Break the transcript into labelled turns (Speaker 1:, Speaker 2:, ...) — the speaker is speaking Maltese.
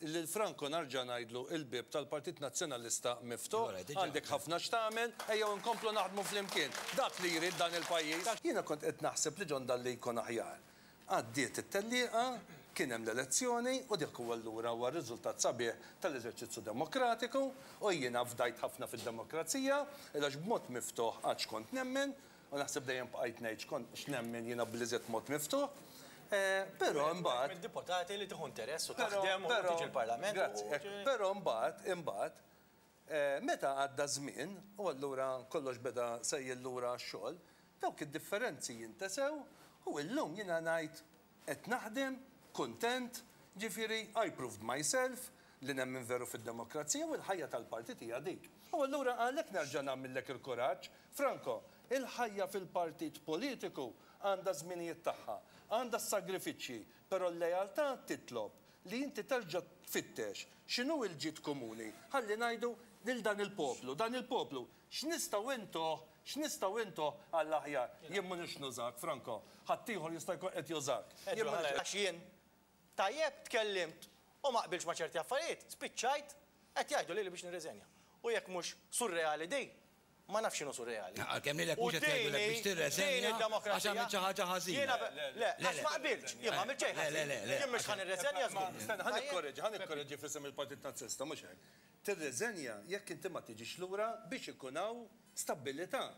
Speaker 1: li Franco narġa' ngħidlu il-bib tal-Partit Nazzjonalista miftuħ, għandek ħafna x'tagħmel, ejjew inkomplu naħdmu flimkien. Dak li jrid dan il-pajjiż. Jiena kont qed naħseb li John Dalli jkun aħjar. Għaddiet it-tellieqa, kien hemm l-elezzjoni u dik huwa allura huwa r-riżultat sabiħ tal-eżerċizzju demokratiku u jiena fdajt ħafna fid-demokrazija għax b'mod miftuħ għadx kont nemmen u naħseb dejjem bqajt ngħid x'nemmen jiena bl-iżjed mod miftuħ. Però mbagħad
Speaker 2: diputati li tieħu interess u taħdem u tiġi l-Parlament.
Speaker 1: Però mbagħad meta għadda żmien u allura kollox beda sejjel lura x-xogħol, dawk id-differenzi jintesew u llum jiena ngħid qed naħdem kuntent, ġifieri I proved myself li nemmen veru fid-demokrazija u l-ħajja tal-partit hija dik. U allura għalhekk nerġa' nagħmellek il-kuraġġ, Franco, il-ħajja fil-partit politiku għandha żminijiet tagħha, għandha s-sagrifiċċji, però l-lejaltà titlob li inti terġa' tfittex x'inhu l-ġid komuni. Ħalli ngħidu lil dan il-poplu, x'nistgħu intoh għall-aħjar. Jien m'hux nużak, Franco, ħadd ieħor jista' jkun qed jużak.
Speaker 2: Għax jien tajjeb tkellimt u ma qbilx ma' ċerti affarijiet, spiċċajt qed jgħidu lili biex nirreżenja. U jekk mhux surreali dej, ma nafx x'inhu surreali.
Speaker 3: Kemm lilek mhux qed jgħidulek biex tirreżenja għax għamilt xi ħaġa ħażina.
Speaker 2: Le, għax ma qbilx, jien ma għamilt xejn ħażin. Jien mhux ħanirreżenja żgur.
Speaker 1: Ħanikkorreġi f'isem il-Partit Nazzjonalista mhux hekk. Tirreżenja jekk inti ma tiġix lura biex ikun hawn stabbilità.